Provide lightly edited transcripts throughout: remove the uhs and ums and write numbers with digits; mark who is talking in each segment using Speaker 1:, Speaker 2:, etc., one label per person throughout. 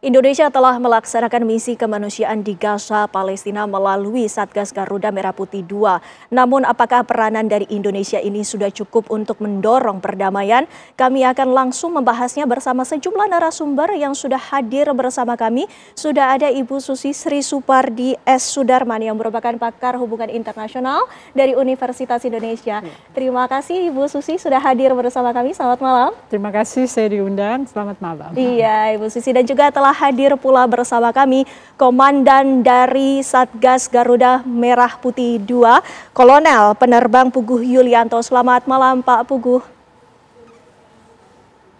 Speaker 1: Indonesia telah melaksanakan misi kemanusiaan di Gaza, Palestina melalui Satgas Garuda Merah Putih II. Namun apakah peranan dari Indonesia ini sudah cukup untuk mendorong perdamaian? Kami akan langsung membahasnya bersama sejumlah narasumber yang sudah hadir bersama kami. Sudah ada Ibu Susi Sri Supardi S. Sudarman yang merupakan pakar hubungan internasional dari Universitas Indonesia. Terima kasih Ibu Susi sudah hadir bersama kami. Selamat malam.
Speaker 2: Terima kasih saya diundang. Selamat malam.
Speaker 1: Iya Ibu Susi, dan juga telah hadir pula bersama kami Komandan dari Satgas Garuda Merah Putih II, Kolonel Penerbang Puguh Yulianto. Selamat malam Pak Puguh.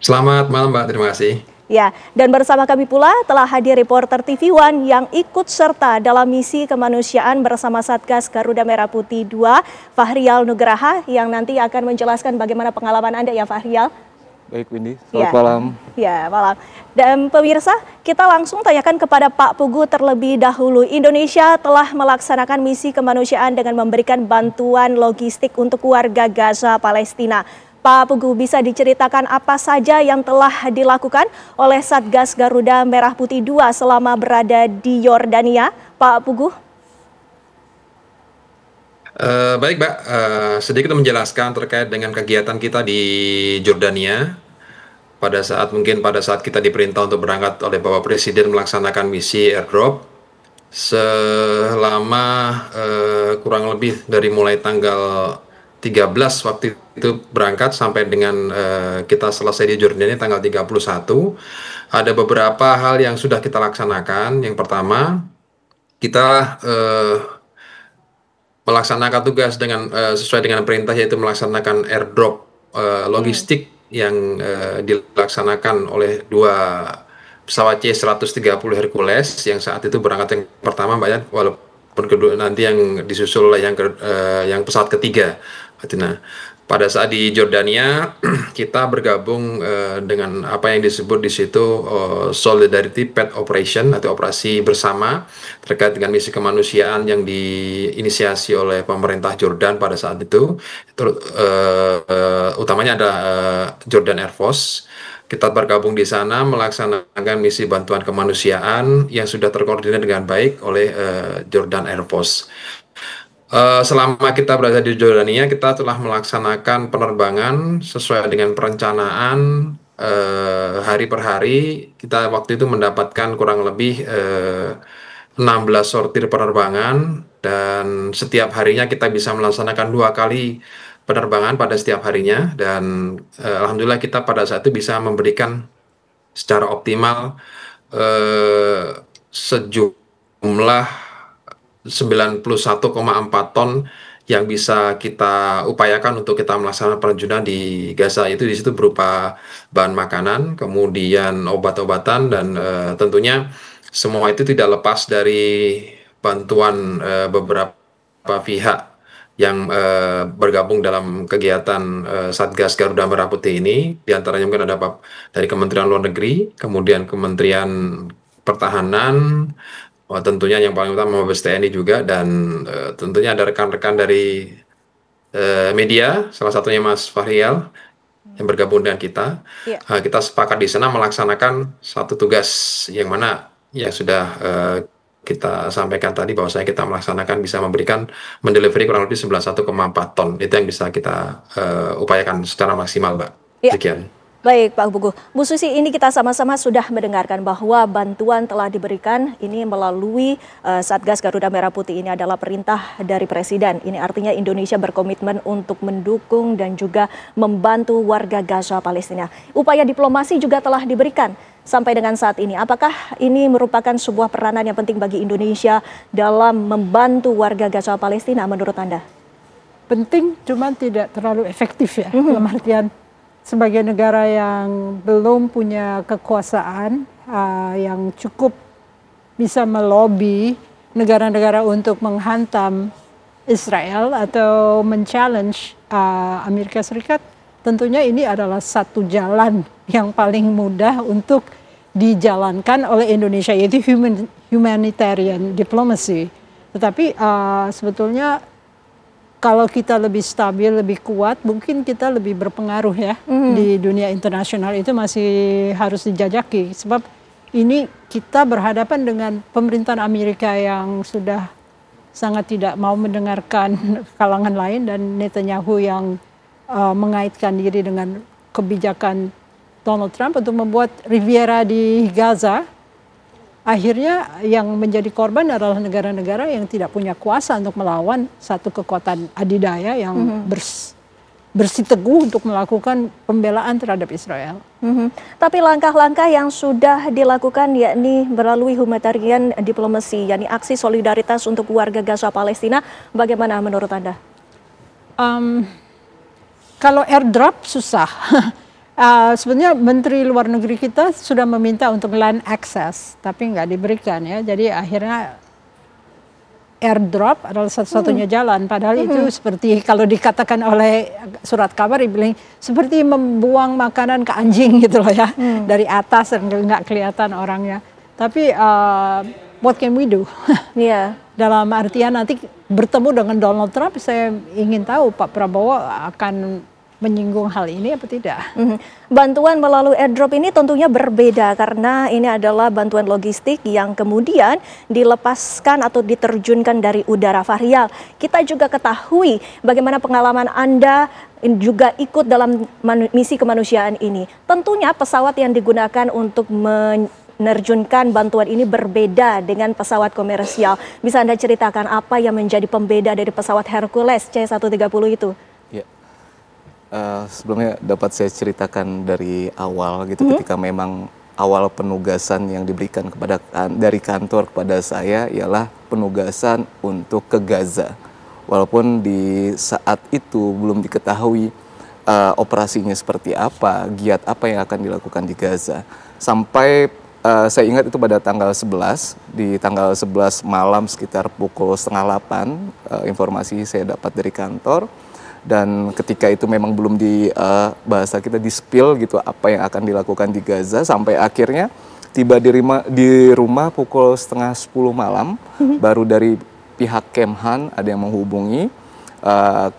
Speaker 3: Selamat malam Mbak, terima kasih.
Speaker 1: Ya, dan bersama kami pula telah hadir reporter TV One yang ikut serta dalam misi kemanusiaan bersama Satgas Garuda Merah Putih II, Fahrial Nugraha, yang nanti akan menjelaskan bagaimana pengalaman Anda ya Fahrial.
Speaker 4: Baik Windy, selamat malam.
Speaker 1: Ya, malam. Dan pemirsa, kita langsung tanyakan kepada Pak Puguh terlebih dahulu. Indonesia telah melaksanakan misi kemanusiaan dengan memberikan bantuan logistik untuk warga Gaza, Palestina. Pak Puguh, bisa diceritakan apa saja yang telah dilakukan oleh Satgas Garuda Merah Putih II selama berada di Yordania, Pak Puguh?
Speaker 3: Baik Mbak, sedikit menjelaskan terkait dengan kegiatan kita di Jordania. Pada saat kita diperintah untuk berangkat oleh Bapak Presiden melaksanakan misi airdrop selama kurang lebih dari mulai tanggal 13 waktu itu berangkat sampai dengan kita selesai di Jordania tanggal 31. Ada beberapa hal yang sudah kita laksanakan. Yang pertama, kita melaksanakan tugas dengan sesuai dengan perintah, yaitu melaksanakan airdrop logistik yang dilaksanakan oleh dua pesawat C-130 Hercules yang saat itu berangkat yang pertama Mbak ya, walaupun kedua nanti yang disusul yang pesawat ketiga. Nah, pada saat di Jordania kita bergabung dengan apa yang disebut di situ Solidarity Path Operation atau operasi bersama terkait dengan misi kemanusiaan yang diinisiasi oleh pemerintah Jordan pada saat itu. Utamanya ada Jordan Air Force. Kita bergabung di sana melaksanakan misi bantuan kemanusiaan yang sudah terkoordinir dengan baik oleh Jordan Air Force. Selama kita berada di Jordania, kita telah melaksanakan penerbangan sesuai dengan perencanaan hari per hari. Kita waktu itu mendapatkan kurang lebih 16 sortir penerbangan, dan setiap harinya kita bisa melaksanakan 2 kali penerbangan pada setiap harinya, dan alhamdulillah kita pada saat itu bisa memberikan secara optimal sejumlah 91,4 ton yang bisa kita upayakan untuk kita melaksanakan penerjunan di Gaza. Itu di situ berupa bahan makanan, kemudian obat-obatan, dan tentunya semua itu tidak lepas dari bantuan beberapa pihak yang bergabung dalam kegiatan Satgas Garuda Merah Putih ini. Di antaranya mungkin ada dari Kementerian Luar Negeri, kemudian Kementerian Pertahanan, tentunya yang paling utama Mabes TNI juga, dan tentunya ada rekan-rekan dari media, salah satunya Mas Fahrial yang bergabung dengan kita. Kita sepakat di sana melaksanakan satu tugas yang mana yang sudah kita sampaikan tadi, bahwasanya kita melaksanakan bisa mendelivery kurang lebih 91,4 ton. Itu yang bisa kita upayakan secara maksimal, Mbak. Sekian.
Speaker 1: Baik Pak Puguh, Bu Susi, ini kita sama-sama sudah mendengarkan bahwa bantuan telah diberikan ini melalui Satgas Garuda Merah Putih. Ini adalah perintah dari Presiden. Ini artinya Indonesia berkomitmen untuk mendukung dan juga membantu warga Gaza, Palestina. Upaya diplomasi juga telah diberikan sampai dengan saat ini. Apakah ini merupakan sebuah peranan yang penting bagi Indonesia dalam membantu warga Gaza, Palestina menurut Anda?
Speaker 2: Penting, cuman tidak terlalu efektif ya. Dalam artian sebagai negara yang belum punya kekuasaan yang cukup bisa melobi negara-negara untuk menghantam Israel atau men-challenge Amerika Serikat, tentunya ini adalah satu jalan yang paling mudah untuk dijalankan oleh Indonesia, yaitu humanitarian diplomacy. Tetapi sebetulnya kalau kita lebih stabil, lebih kuat, mungkin kita lebih berpengaruh ya di dunia internasional. Itu masih harus dijajaki. Sebab ini kita berhadapan dengan pemerintahan Amerika yang sudah sangat tidak mau mendengarkan kalangan lain, dan Netanyahu yang mengaitkan diri dengan kebijakan Donald Trump untuk membuat Riviera di Gaza. Akhirnya yang menjadi korban adalah negara-negara yang tidak punya kuasa untuk melawan satu kekuatan adidaya yang bersiteguh untuk melakukan pembelaan terhadap Israel.
Speaker 1: Tapi langkah-langkah yang sudah dilakukan yakni melalui humanitarian diplomasi, yakni aksi solidaritas untuk warga Gaza Palestina, bagaimana menurut Anda?
Speaker 2: Kalau airdrop susah. Sebenarnya Menteri Luar Negeri kita sudah meminta untuk land access, tapi nggak diberikan ya. Jadi akhirnya airdrop adalah satu-satunya jalan. Padahal itu seperti kalau dikatakan oleh surat kabar, dibilang seperti membuang makanan ke anjing gitu loh ya, dari atas dan nggak kelihatan orangnya. Tapi what can we do? Dalam artian nanti bertemu dengan Donald Trump, saya ingin tahu Pak Prabowo akan menyinggung hal ini apa tidak.
Speaker 1: Bantuan melalui airdrop ini tentunya berbeda karena ini adalah bantuan logistik yang kemudian dilepaskan atau diterjunkan dari udara. Fahrial, kita juga ketahui bagaimana pengalaman Anda juga ikut dalam misi kemanusiaan ini. Tentunya pesawat yang digunakan untuk menerjunkan bantuan ini berbeda dengan pesawat komersial. Bisa Anda ceritakan apa yang menjadi pembeda dari pesawat Hercules C-130 itu?
Speaker 4: Sebelumnya dapat saya ceritakan dari awal gitu, ketika memang awal penugasan yang diberikan dari kantor kepada saya ialah penugasan untuk ke Gaza. Walaupun di saat itu belum diketahui operasinya seperti apa, giat apa yang akan dilakukan di Gaza. Sampai saya ingat itu pada tanggal 11, di tanggal 11 malam sekitar pukul 7:30, informasi saya dapat dari kantor. Dan ketika itu memang belum bahasa kita di-spill gitu apa yang akan dilakukan di Gaza, sampai akhirnya tiba di rumah pukul 9:30 malam, baru dari pihak Kemhan ada yang menghubungi.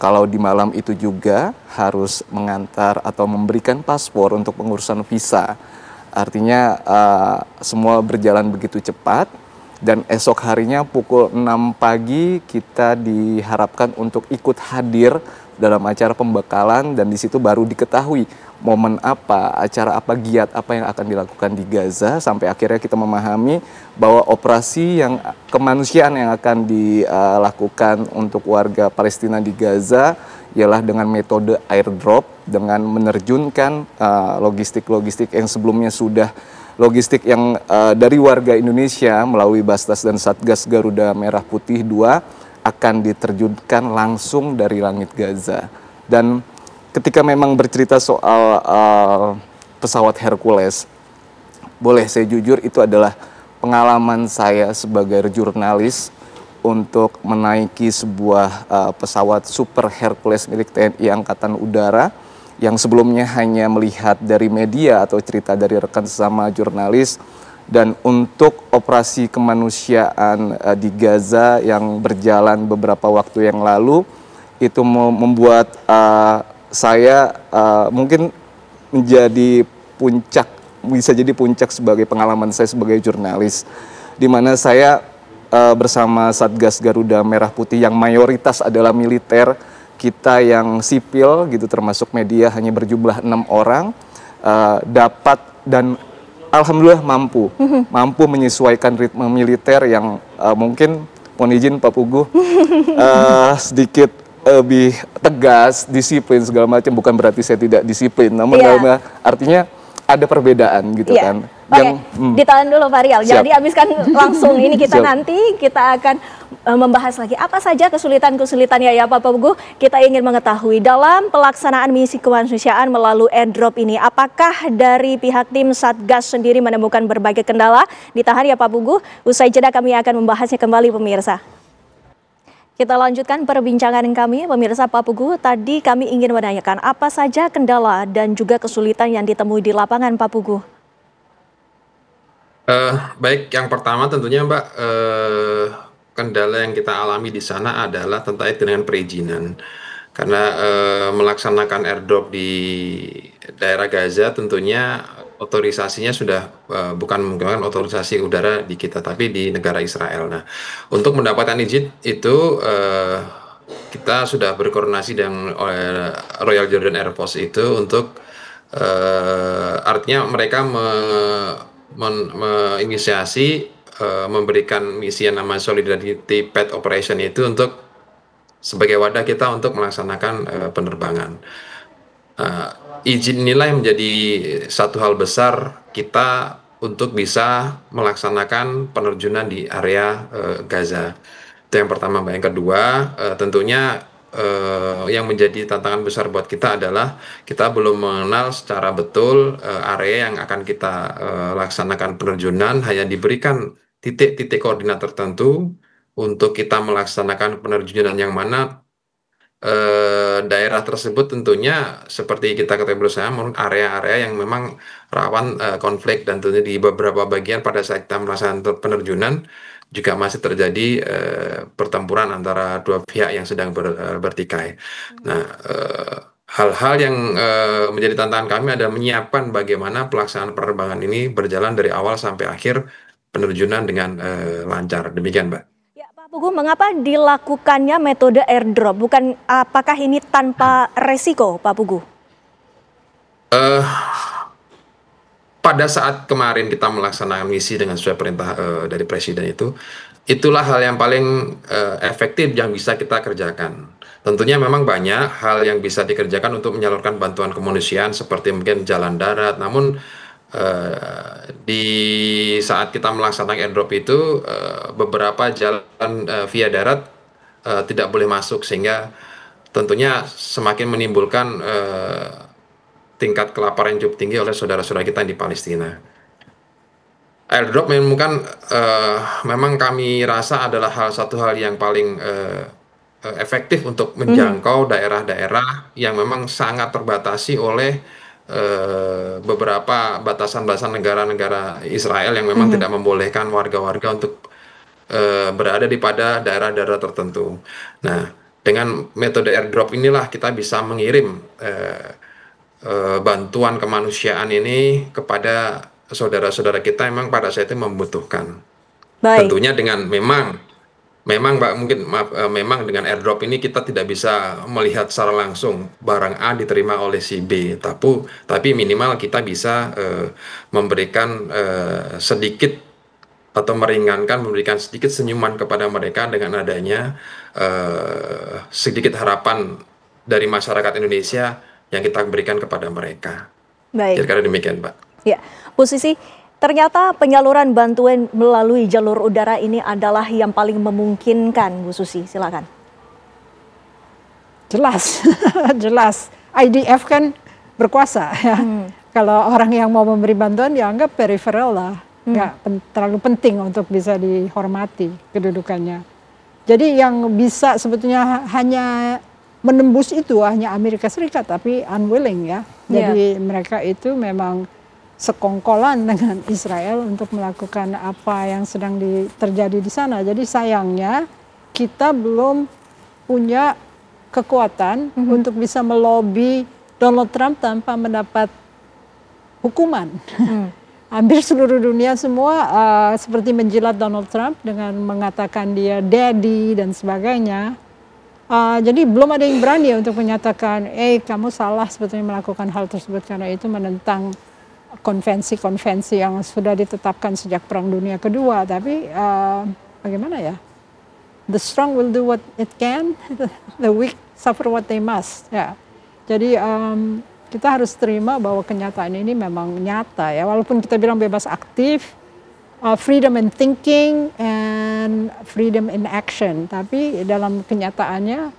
Speaker 4: Kalau di malam itu juga harus mengantar atau memberikan paspor untuk pengurusan visa. Artinya semua berjalan begitu cepat. Dan esok harinya pukul 6 pagi kita diharapkan untuk ikut hadir dalam acara pembekalan, dan di situ baru diketahui momen apa, acara apa, giat apa yang akan dilakukan di Gaza, sampai akhirnya kita memahami bahwa operasi yang kemanusiaan yang akan dilakukan untuk warga Palestina di Gaza ialah dengan metode airdrop, dengan menerjunkan logistik-logistik yang sebelumnya sudah logistik yang dari warga Indonesia melalui Bastas dan Satgas Garuda Merah Putih 2 akan diterjunkan langsung dari langit Gaza. Dan ketika memang bercerita soal pesawat Hercules, boleh saya jujur itu adalah pengalaman saya sebagai jurnalis untuk menaiki sebuah pesawat Super Hercules milik TNI Angkatan Udara, yang sebelumnya hanya melihat dari media atau cerita dari rekan sesama jurnalis. Dan untuk operasi kemanusiaan di Gaza yang berjalan beberapa waktu yang lalu, itu membuat saya mungkin menjadi puncak, bisa jadi puncak sebagai pengalaman saya sebagai jurnalis, di mana saya bersama Satgas Garuda Merah Putih yang mayoritas adalah militer, kita yang sipil gitu termasuk media hanya berjumlah 6 orang, dapat dan alhamdulillah mampu menyesuaikan ritme militer yang mungkin, mohon izin Pak Puguh, sedikit lebih tegas, disiplin segala macam. Bukan berarti saya tidak disiplin, namun dalam artinya ada perbedaan gitu kan.
Speaker 1: Oke, ditahan dulu Fahrial, jangan dihabiskan langsung. Ini kita nanti kita akan membahas lagi apa saja kesulitan-kesulitannya ya Pak Puguh. Kita ingin mengetahui dalam pelaksanaan misi kemanusiaan melalui airdrop ini, apakah dari pihak tim Satgas sendiri menemukan berbagai kendala? Ditahan ya Pak Puguh, usai jeda kami akan membahasnya kembali pemirsa. Kita lanjutkan perbincangan kami, pemirsa. Pak Puguh, tadi kami ingin menanyakan apa saja kendala dan juga kesulitan yang ditemui di lapangan Pak Puguh.
Speaker 3: Baik, yang pertama tentunya Mbak, kendala yang kita alami di sana adalah terkait dengan perizinan. Karena melaksanakan airdrop di daerah Gaza tentunya otorisasinya sudah bukan menggunakan otorisasi udara di kita, tapi di negara Israel. Nah, untuk mendapatkan izin itu kita sudah berkoordinasi dengan Royal Jordan Air Force itu untuk artinya mereka menginisiasi memberikan misi yang namanya Solidarity Path Operation itu untuk sebagai wadah kita untuk melaksanakan penerbangan. Izin inilah yang menjadi satu hal besar kita untuk bisa melaksanakan penerjunan di area Gaza. Itu yang pertama, Mbak. Yang kedua, tentunya yang menjadi tantangan besar buat kita adalah kita belum mengenal secara betul area yang akan kita laksanakan penerjunan, hanya diberikan titik-titik koordinat tertentu untuk kita melaksanakan penerjunan yang mana daerah tersebut tentunya seperti kita ketahui bersama area-area yang memang rawan konflik, dan tentunya di beberapa bagian pada saat kita melaksanakan penerjunan juga masih terjadi pertempuran antara dua pihak yang sedang bertikai. Nah, hal-hal yang menjadi tantangan kami adalah menyiapkan bagaimana pelaksanaan penerbangan ini berjalan dari awal sampai akhir penerjunan dengan lancar. Demikian, Mbak.
Speaker 1: Pak Pugu, mengapa dilakukannya metode airdrop? Apakah ini tanpa resiko, Pak Pugu?
Speaker 3: Pada saat kemarin kita melaksanakan misi dengan sesuai perintah dari Presiden itulah hal yang paling efektif yang bisa kita kerjakan. Tentunya memang banyak hal yang bisa dikerjakan untuk menyalurkan bantuan kemanusiaan seperti mungkin jalan darat, namun di saat kita melaksanakan airdrop itu beberapa jalan via darat tidak boleh masuk, sehingga tentunya semakin menimbulkan tingkat kelaparan yang cukup tinggi oleh saudara-saudara kita di Palestina. Airdrop memang kami rasa adalah satu hal yang paling efektif untuk menjangkau daerah-daerah yang memang sangat terbatasi oleh beberapa batasan-batasan negara-negara Israel yang memang tidak membolehkan warga-warga untuk berada pada daerah-daerah tertentu. Nah, dengan metode airdrop inilah kita bisa mengirim bantuan kemanusiaan ini kepada saudara-saudara kita yang memang pada saat itu membutuhkan.
Speaker 1: Baik.
Speaker 3: Tentunya dengan memang Mbak, memang dengan airdrop ini kita tidak bisa melihat secara langsung barang A diterima oleh si B, tapi minimal kita bisa memberikan sedikit atau memberikan sedikit senyuman kepada mereka dengan adanya sedikit harapan dari masyarakat Indonesia yang kita berikan kepada mereka.
Speaker 1: Baik.
Speaker 3: Kira-kira demikian, Pak.
Speaker 1: Ya, Bu Sisi, ternyata penyaluran bantuan melalui jalur udara ini adalah yang paling memungkinkan, Bu Susi. Silakan.
Speaker 2: Jelas, jelas. IDF kan berkuasa ya. Kalau orang yang mau memberi bantuan dianggap peripheral lah, nggak terlalu penting untuk bisa dihormati kedudukannya. Jadi yang bisa sebetulnya hanya menembus itu hanya Amerika Serikat, tapi unwilling ya. Jadi mereka itu memang sekongkolan dengan Israel untuk melakukan apa yang sedang terjadi di sana. Jadi sayangnya kita belum punya kekuatan untuk bisa melobi Donald Trump tanpa mendapat hukuman. Hampir seluruh dunia semua seperti menjilat Donald Trump dengan mengatakan dia daddy dan sebagainya. Jadi belum ada yang berani untuk menyatakan, kamu salah sebetulnya melakukan hal tersebut karena itu menentang konvensi-konvensi yang sudah ditetapkan sejak Perang Dunia Kedua. Tapi bagaimana ya? The strong will do what it can, the weak suffer what they must. Ya. Jadi kita harus terima bahwa kenyataan ini memang nyata ya. Walaupun kita bilang bebas aktif, freedom in thinking and freedom in action. Tapi dalam kenyataannya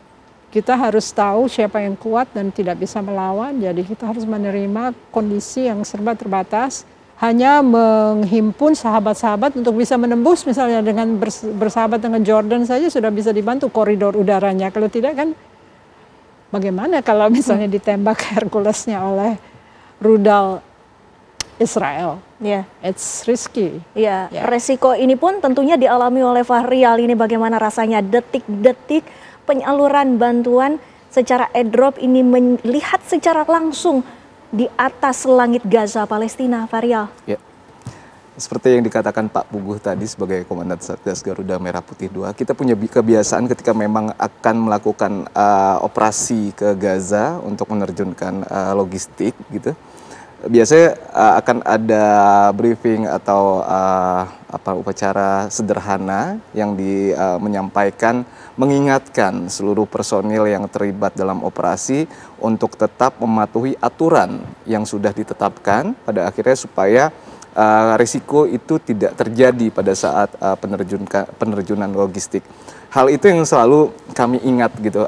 Speaker 2: kita harus tahu siapa yang kuat dan tidak bisa melawan. Jadi kita harus menerima kondisi yang serba terbatas. Hanya menghimpun sahabat-sahabat untuk bisa menembus, misalnya dengan bersahabat dengan Jordan saja sudah bisa dibantu koridor udaranya. Kalau tidak kan bagaimana kalau misalnya ditembak Herculesnya oleh rudal Israel? It's risky.
Speaker 1: Resiko ini pun tentunya dialami oleh Fahrial. Ini bagaimana rasanya detik-detik penyaluran bantuan secara airdrop ini, melihat secara langsung di atas langit Gaza Palestina, Fahrial?
Speaker 4: Ya. Seperti yang dikatakan Pak Puguh tadi sebagai Komandan Satgas Garuda Merah Putih II, kita punya kebiasaan ketika memang akan melakukan operasi ke Gaza untuk menerjunkan logistik gitu. Biasanya akan ada briefing atau upacara sederhana yang menyampaikan, mengingatkan seluruh personil yang terlibat dalam operasi untuk tetap mematuhi aturan yang sudah ditetapkan pada akhirnya supaya risiko itu tidak terjadi pada saat penerjunan logistik. Hal itu yang selalu kami ingat gitu.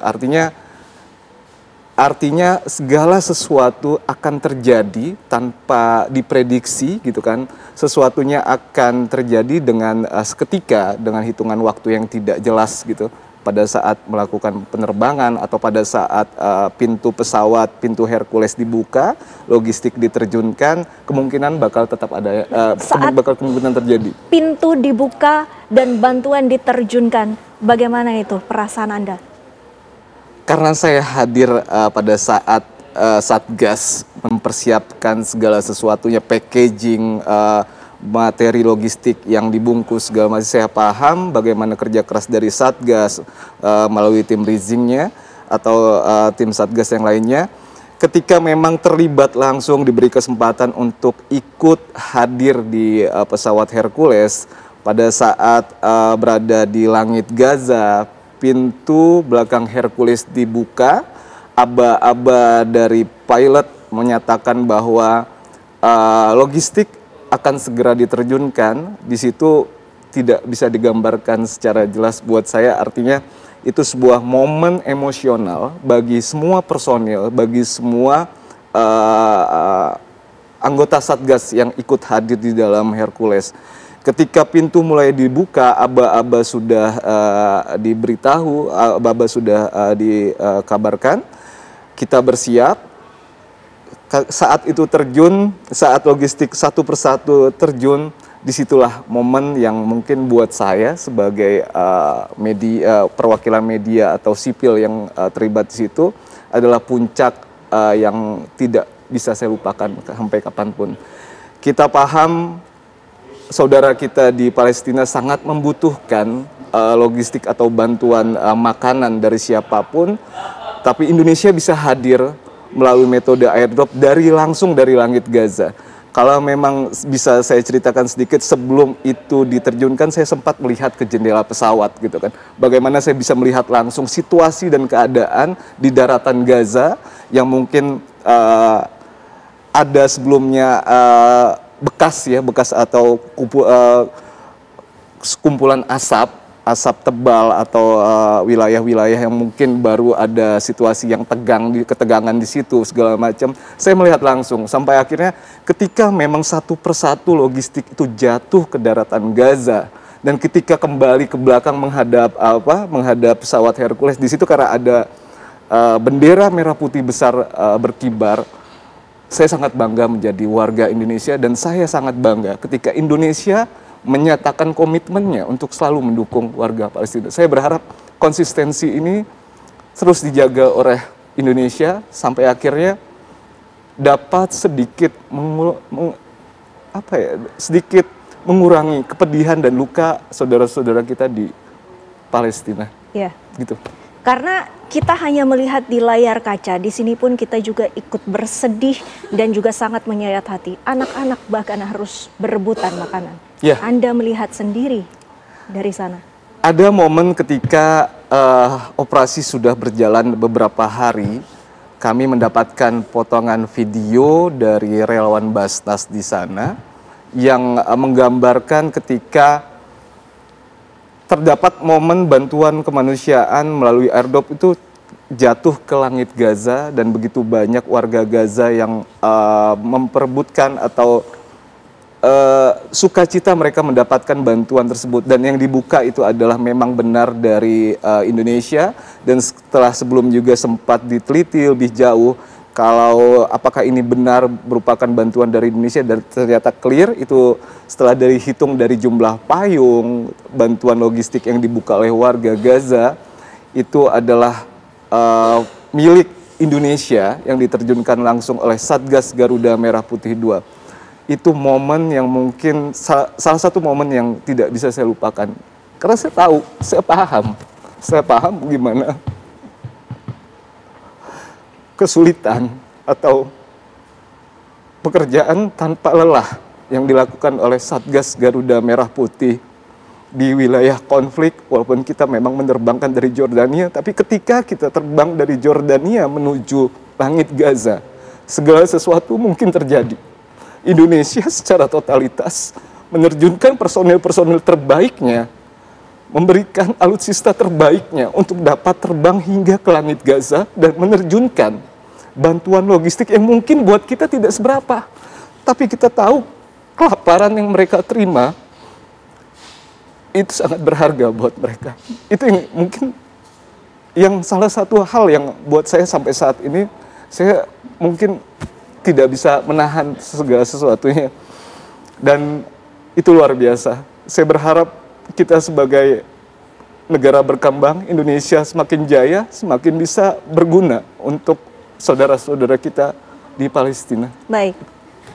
Speaker 4: Artinya segala sesuatu akan terjadi tanpa diprediksi gitu kan. Sesuatunya akan terjadi dengan seketika, dengan hitungan waktu yang tidak jelas gitu. Pada saat melakukan penerbangan atau pada saat pintu pesawat, pintu Hercules dibuka, logistik diterjunkan, kemungkinan bakal tetap ada, kemungkinan terjadi.
Speaker 1: Pintu dibuka dan bantuan diterjunkan, bagaimana itu perasaan Anda?
Speaker 4: Karena saya hadir pada saat Satgas mempersiapkan segala sesuatunya, packaging, materi logistik yang dibungkus segala macam, saya paham bagaimana kerja keras dari Satgas melalui tim leasingnya atau tim Satgas yang lainnya. Ketika memang terlibat langsung diberi kesempatan untuk ikut hadir di pesawat Hercules pada saat berada di langit Gaza, pintu belakang Hercules dibuka, aba-aba dari pilot menyatakan bahwa logistik akan segera diterjunkan. Di situ tidak bisa digambarkan secara jelas buat saya, artinya itu sebuah momen emosional bagi semua personil, bagi semua anggota Satgas yang ikut hadir di dalam Hercules. Ketika pintu mulai dibuka, aba-aba sudah diberitahu, aba-aba sudah dikabarkan, kita bersiap. Saat itu terjun, saat logistik satu persatu terjun, disitulah momen yang mungkin buat saya sebagai perwakilan media atau sipil yang terlibat di situ adalah puncak yang tidak bisa saya lupakan sampai kapanpun. Kita paham saudara kita di Palestina sangat membutuhkan logistik atau bantuan makanan dari siapapun, tapi Indonesia bisa hadir melalui metode airdrop langsung dari langit Gaza. Kalau memang bisa saya ceritakan sedikit, sebelum itu diterjunkan saya sempat melihat ke jendela pesawat gitu kan. Bagaimana saya bisa melihat langsung situasi dan keadaan di daratan Gaza yang mungkin ada sebelumnya bekas atau kumpulan asap tebal atau wilayah-wilayah yang mungkin baru ada situasi yang ketegangan di situ segala macam. Saya melihat langsung sampai akhirnya ketika memang satu persatu logistik itu jatuh ke daratan Gaza dan ketika kembali ke belakang menghadap pesawat Hercules, di situ karena ada bendera merah putih besar berkibar. Saya sangat bangga menjadi warga Indonesia dan saya sangat bangga ketika Indonesia menyatakan komitmennya untuk selalu mendukung warga Palestina. Saya berharap konsistensi ini terus dijaga oleh Indonesia sampai akhirnya dapat sedikit mengurangi kepedihan dan luka saudara-saudara kita di Palestina.
Speaker 1: Ya.
Speaker 4: Gitu.
Speaker 1: Karena kita hanya melihat di layar kaca, di sini pun kita juga ikut bersedih dan juga sangat menyayat hati. Anak-anak bahkan harus berebutan makanan.
Speaker 4: Ya.
Speaker 1: Anda melihat sendiri dari sana.
Speaker 4: Ada momen ketika operasi sudah berjalan beberapa hari, kami mendapatkan potongan video dari relawan Basnas di sana yang menggambarkan ketika terdapat momen bantuan kemanusiaan melalui airdrop itu jatuh ke langit Gaza dan begitu banyak warga Gaza yang memperebutkan atau sukacita mereka mendapatkan bantuan tersebut, dan yang dibuka itu adalah memang benar dari Indonesia. Dan setelah sebelum juga sempat diteliti lebih jauh kalau apakah ini benar merupakan bantuan dari Indonesia, dan ternyata clear itu setelah hitung dari jumlah payung bantuan logistik yang dibuka oleh warga Gaza itu adalah milik Indonesia yang diterjunkan langsung oleh Satgas Garuda Merah Putih 2. Itu momen yang mungkin salah satu momen yang tidak bisa saya lupakan. Karena saya tahu, saya paham gimana kesulitan atau pekerjaan tanpa lelah yang dilakukan oleh Satgas Garuda Merah Putih di wilayah konflik. Walaupun kita memang menerbangkan dari Jordania, tapi ketika kita terbang dari Jordania menuju langit Gaza, segala sesuatu mungkin terjadi. Indonesia secara totalitas menerjunkan personil-personil terbaiknya, memberikan alutsista terbaiknya untuk dapat terbang hingga ke langit Gaza dan menerjunkan bantuan logistik yang mungkin buat kita tidak seberapa. Tapi kita tahu kelaparan yang mereka terima itu sangat berharga buat mereka. Itu yang mungkin yang salah satu hal yang buat saya sampai saat ini, saya mungkin tidak bisa menahan segala sesuatunya. Dan itu luar biasa. Saya berharap kita sebagai negara berkembang, Indonesia semakin jaya, semakin bisa berguna untuk saudara-saudara kita di Palestina.
Speaker 1: Baik.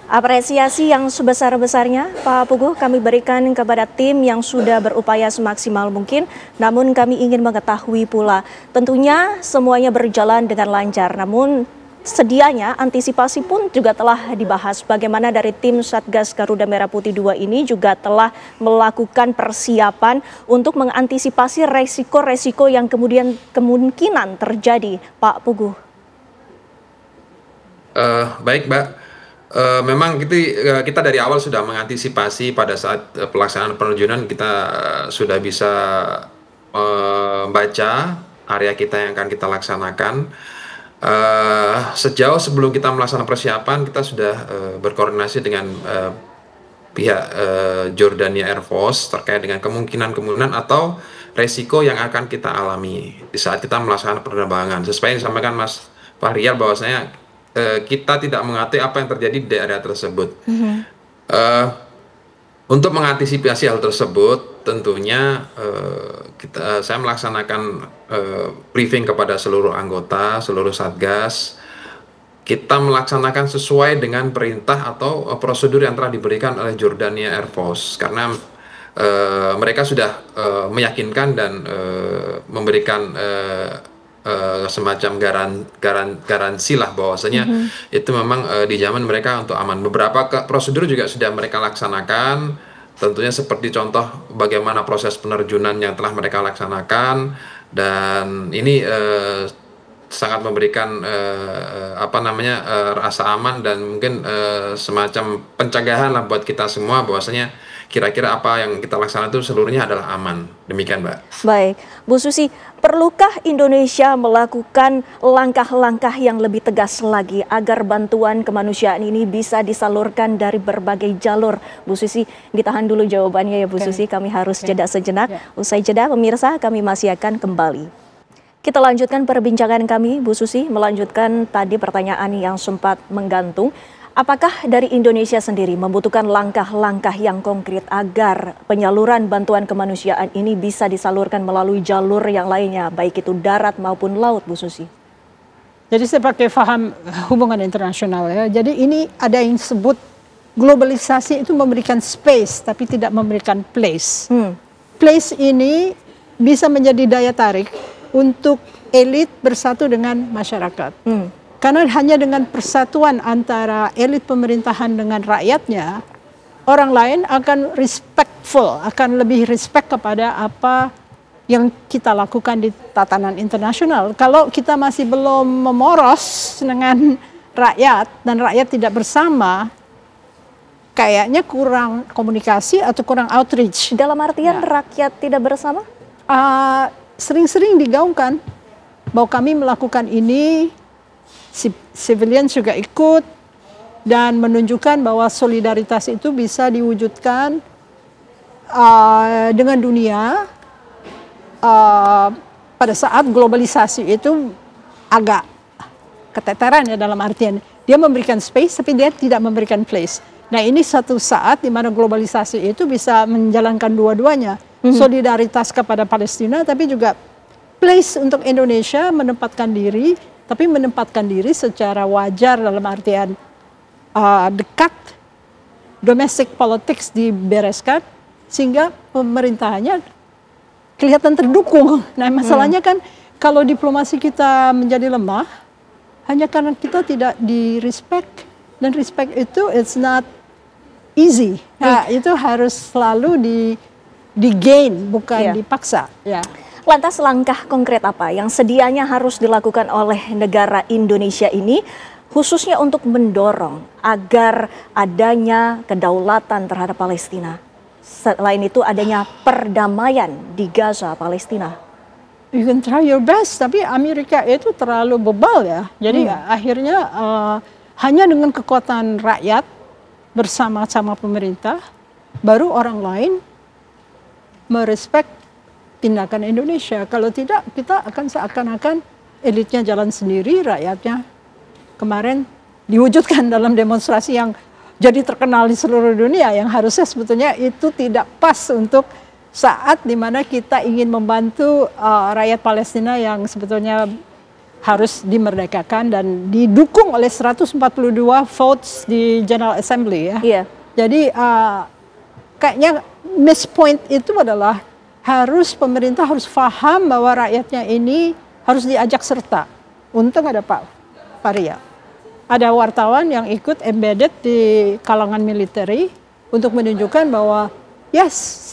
Speaker 1: Apresiasi yang sebesar-besarnya, Pak Puguh, kami berikan kepada tim yang sudah berupaya semaksimal mungkin. Namun kami ingin mengetahui pula, tentunya semuanya berjalan dengan lancar. Namun sedianya antisipasi pun juga telah dibahas. Bagaimana dari tim Satgas Garuda Merah Putih 2 ini juga telah melakukan persiapan untuk mengantisipasi resiko-resiko yang kemudian kemungkinan terjadi, Pak Puguh.
Speaker 3: Baik, Mbak. Memang kita dari awal sudah mengantisipasi pada saat pelaksanaan penerjunan. Kita sudah bisa membaca area kita yang akan kita laksanakan. Sejauh sebelum kita melaksanakan persiapan, kita sudah berkoordinasi dengan pihak Jordania Air Force terkait dengan kemungkinan atau resiko yang akan kita alami di saat kita melaksanakan penerbangan. Sesuai yang disampaikan Mas Fahrial, bahwasanya kita tidak mengetahui apa yang terjadi di daerah tersebut. Untuk mengantisipasi hal tersebut, tentunya saya melaksanakan briefing kepada seluruh anggota, seluruh Satgas. Kita melaksanakan sesuai dengan perintah atau prosedur yang telah diberikan oleh Jordania Air Force, karena mereka sudah meyakinkan dan memberikan semacam garansi lah bahwasanya itu memang dijamin mereka untuk aman. Beberapa prosedur juga sudah mereka laksanakan, tentunya seperti contoh bagaimana proses penerjunan yang telah mereka laksanakan, dan ini sangat memberikan rasa aman dan mungkin semacam pencegahan lah buat kita semua bahwasanya kira-kira apa yang kita laksanakan itu seluruhnya adalah aman. Demikian, Mbak.
Speaker 1: Baik, Bu Susi, perlukah Indonesia melakukan langkah-langkah yang lebih tegas lagi agar bantuan kemanusiaan ini bisa disalurkan dari berbagai jalur? Bu Susi, ditahan dulu jawabannya ya Bu Susi, kami harus jeda sejenak. Usai jeda, pemirsa, kami masih akan kembali. Kita lanjutkan perbincangan kami, Bu Susi, melanjutkan tadi pertanyaan yang sempat menggantung. Apakah dari Indonesia sendiri membutuhkan langkah-langkah yang konkret agar penyaluran bantuan kemanusiaan ini bisa disalurkan melalui jalur yang lainnya, baik itu darat maupun laut, Bu Susi?
Speaker 2: Jadi saya pakai paham hubungan internasional ya. Jadi ini ada yang disebut globalisasi itu memberikan space tapi tidak memberikan place. Place ini bisa menjadi daya tarik untuk elit bersatu dengan masyarakat. Karena hanya dengan persatuan antara elit pemerintahan dengan rakyatnya, orang lain akan respectful, akan lebih respect kepada apa yang kita lakukan di tatanan internasional. Kalau kita masih belum memoros dengan rakyat dan rakyat tidak bersama, kayaknya kurang komunikasi atau kurang outreach.
Speaker 1: Dalam artian rakyat tidak bersama?
Speaker 2: Sering-sering digaungkan bahwa kami melakukan ini, civilian juga ikut, dan menunjukkan bahwa solidaritas itu bisa diwujudkan dengan dunia pada saat globalisasi itu agak keteteran ya, dalam artian dia memberikan space tapi dia tidak memberikan place. Nah ini satu saat di mana globalisasi itu bisa menjalankan dua-duanya, solidaritas kepada Palestina tapi juga place untuk Indonesia menempatkan diri tapi menempatkan diri secara wajar dalam artian dekat, domestic politics dibereskan, sehingga pemerintahannya kelihatan terdukung. Nah, masalahnya kan kalau diplomasi kita menjadi lemah, hanya karena kita tidak di-respect, dan respect itu it's not easy. Nah, itu harus selalu di-gain, bukan dipaksa. Ya.
Speaker 1: Lantas langkah konkret apa yang sedianya harus dilakukan oleh negara Indonesia ini, khususnya untuk mendorong agar adanya kedaulatan terhadap Palestina? Selain itu adanya perdamaian di Gaza, Palestina.
Speaker 2: You can try your best, tapi Amerika itu terlalu bebal ya. Jadi akhirnya hanya dengan kekuatan rakyat bersama-sama pemerintah, baru orang lain merespek tindakan Indonesia. Kalau tidak, kita akan seakan-akan elitnya jalan sendiri, rakyatnya kemarin diwujudkan dalam demonstrasi yang jadi terkenal di seluruh dunia, yang harusnya sebetulnya itu tidak pas untuk saat dimana kita ingin membantu rakyat Palestina yang sebetulnya harus dimerdekakan dan didukung oleh 142 votes di General Assembly ya.
Speaker 1: Iya.
Speaker 2: Jadi kayaknya miss point itu adalah pemerintah harus paham bahwa rakyatnya ini harus diajak serta. Untung ada Pak Faria. Ada wartawan yang ikut embedded di kalangan military untuk menunjukkan bahwa yes,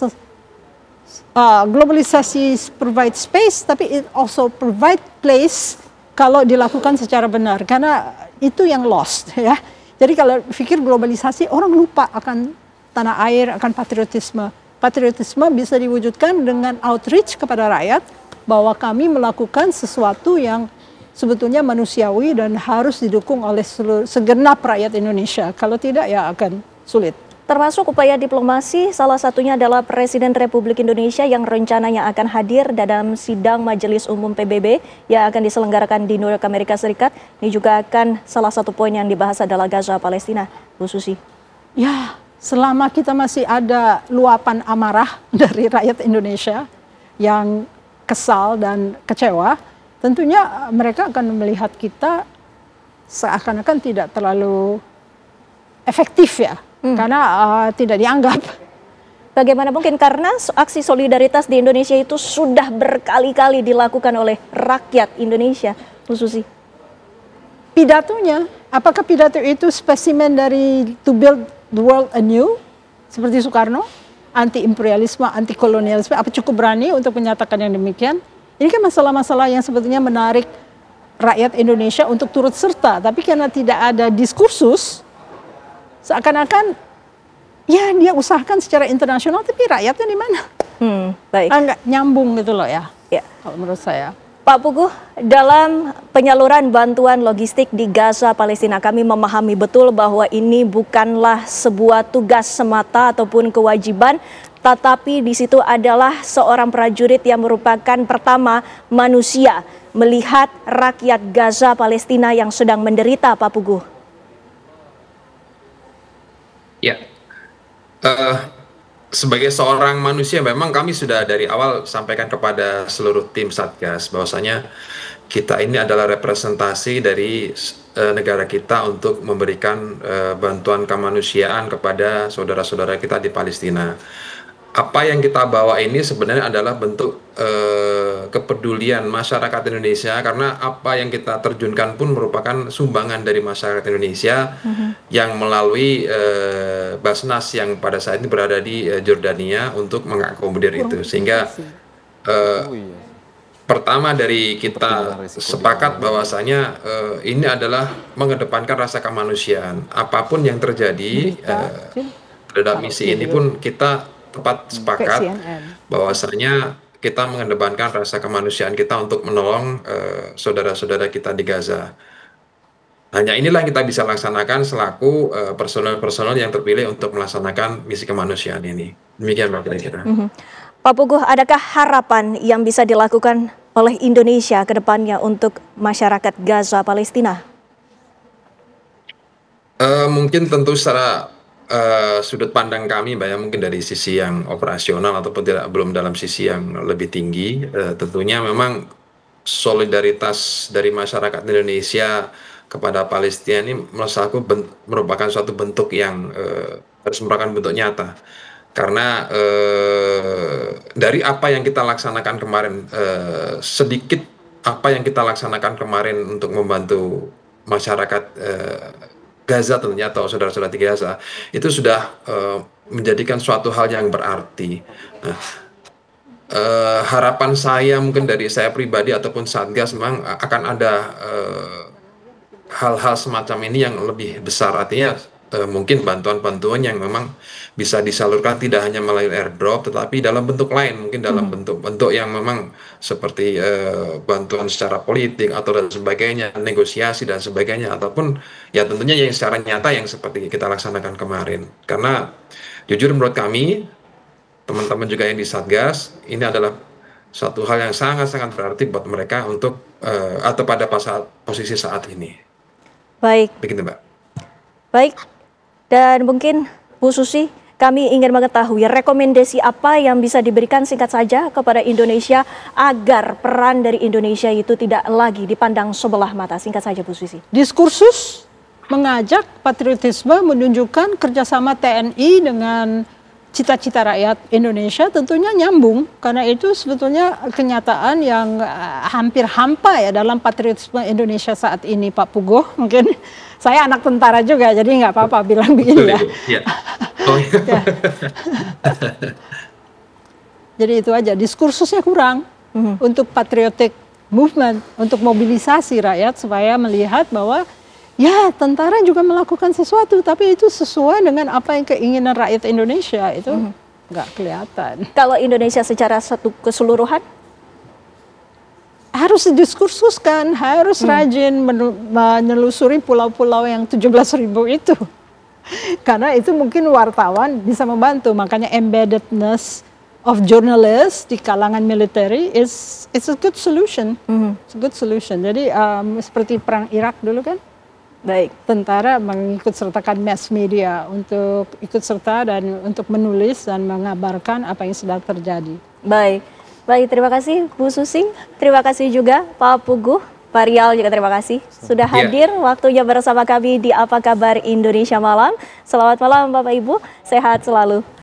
Speaker 2: globalisasi provide space, tapi it also provide place kalau dilakukan secara benar. Karena itu yang lost ya. Jadi kalau pikir globalisasi, orang lupa akan tanah air, akan patriotisme. Patriotisme bisa diwujudkan dengan outreach kepada rakyat bahwa kami melakukan sesuatu yang sebetulnya manusiawi dan harus didukung oleh segenap rakyat Indonesia. Kalau tidak ya akan sulit.
Speaker 1: Termasuk upaya diplomasi, salah satunya adalah Presiden Republik Indonesia yang rencananya akan hadir dalam sidang Majelis Umum PBB yang akan diselenggarakan di New York, Amerika Serikat. Ini juga akan salah satu poin yang dibahas adalah Gaza, Palestina. Bu Susi.
Speaker 2: Ya, selama kita masih ada luapan amarah dari rakyat Indonesia yang kesal dan kecewa, tentunya mereka akan melihat kita seakan-akan tidak terlalu efektif ya, karena tidak dianggap.
Speaker 1: Bagaimana mungkin, karena aksi solidaritas di Indonesia itu sudah berkali-kali dilakukan oleh rakyat Indonesia, Bu Susi.
Speaker 2: Pidatonya, apakah pidato itu spesimen dari to build the world anew, seperti Soekarno, anti-imperialisme, anti-kolonialisme, apa cukup berani untuk menyatakan yang demikian? Ini kan masalah-masalah yang sebetulnya menarik rakyat Indonesia untuk turut serta, tapi karena tidak ada diskursus, seakan-akan ya dia usahakan secara internasional, tapi rakyatnya di mana?
Speaker 1: Baik.
Speaker 2: Nggak nyambung gitu loh ya, kalau menurut saya.
Speaker 1: Pak Puguh, dalam penyaluran bantuan logistik di Gaza, Palestina, kami memahami betul bahwa ini bukanlah sebuah tugas semata ataupun kewajiban, tetapi di situ adalah seorang prajurit yang merupakan pertama manusia melihat rakyat Gaza, Palestina yang sedang menderita, Pak Puguh.
Speaker 3: Ya, sebagai seorang manusia memang kami sudah dari awal sampaikan kepada seluruh tim Satgas bahwasanya kita ini adalah representasi dari negara kita untuk memberikan bantuan kemanusiaan kepada saudara-saudara kita di Palestina. Apa yang kita bawa ini sebenarnya adalah bentuk kepedulian masyarakat Indonesia, karena apa yang kita terjunkan pun merupakan sumbangan dari masyarakat Indonesia yang melalui Basnas yang pada saat ini berada di Jordania untuk mengakomodir itu. Sehingga pertama dari kita sepakat bahwasanya ini adalah mengedepankan rasa kemanusiaan. Apapun yang terjadi terhadap misi ini pun kita tepat sepakat bahwasanya kita mengedepankan rasa kemanusiaan kita untuk menolong saudara-saudara kita di Gaza. Hanya inilah yang kita bisa laksanakan selaku personel-personel yang terpilih untuk melaksanakan misi kemanusiaan ini. Demikian Pak kira-kira.
Speaker 1: Pak Puguh, adakah harapan yang bisa dilakukan oleh Indonesia ke depannya untuk masyarakat Gaza, Palestina?
Speaker 3: Mungkin tentu secara sudut pandang kami, Mbak, ya, mungkin dari sisi yang operasional ataupun belum dalam sisi yang lebih tinggi, tentunya memang solidaritas dari masyarakat Indonesia kepada Palestina ini menurut aku merupakan suatu bentuk yang harus merupakan bentuk nyata. Karena dari apa yang kita laksanakan kemarin, sedikit apa yang kita laksanakan kemarin untuk membantu masyarakat Gaza tentunya atau saudara-saudara di Gaza, itu sudah menjadikan suatu hal yang berarti. Nah, harapan saya mungkin dari saya pribadi ataupun Satgas memang akan ada hal-hal semacam ini yang lebih besar, artinya mungkin bantuan-bantuan yang memang bisa disalurkan tidak hanya melalui airdrop tetapi dalam bentuk lain, mungkin dalam bentuk-bentuk yang memang seperti bantuan secara politik atau dan sebagainya, negosiasi dan sebagainya, ataupun ya tentunya yang secara nyata yang seperti kita laksanakan kemarin. Karena jujur menurut kami, teman-teman juga yang di Satgas, ini adalah suatu hal yang sangat-sangat berarti buat mereka untuk atau pada posisi saat ini.
Speaker 1: Baik.
Speaker 3: Begitu, Mbak.
Speaker 1: Baik. Dan mungkin Bu Susi, kami ingin mengetahui rekomendasi apa yang bisa diberikan singkat saja kepada Indonesia agar peran dari Indonesia itu tidak lagi dipandang sebelah mata. Singkat saja Bu Susi.
Speaker 2: Diskursus mengajak patriotisme, menunjukkan kerjasama TNI dengan cita-cita rakyat Indonesia tentunya nyambung, karena itu sebetulnya kenyataan yang hampir hampa ya dalam patriotisme Indonesia saat ini, Pak Puguh. Mungkin saya anak tentara juga, jadi nggak apa-apa bilang begini ya.
Speaker 3: Ya. Oh, iya.
Speaker 2: Jadi itu aja, diskursusnya kurang untuk patriotic movement, untuk mobilisasi rakyat supaya melihat bahwa ya tentara juga melakukan sesuatu, tapi itu sesuai dengan apa yang keinginan rakyat Indonesia, itu nggak kelihatan.
Speaker 1: Kalau Indonesia secara satu keseluruhan?
Speaker 2: Harus didiskursuskan, harus rajin menelusuri pulau-pulau yang 17.000 itu. Karena itu mungkin wartawan bisa membantu, makanya embeddedness of journalists di kalangan military it's a good solution. It's a good solution. Jadi seperti perang Irak dulu kan?
Speaker 1: Baik.
Speaker 2: Tentara mengikut sertakan mass media untuk ikut serta dan untuk menulis dan mengabarkan apa yang sedang terjadi.
Speaker 1: Baik. Baik, terima kasih Bu Susi. Terima kasih juga Pak Puguh. Pak Rial juga terima kasih sudah hadir waktunya bersama kami di Apa Kabar Indonesia Malam. Selamat malam Bapak Ibu, sehat selalu.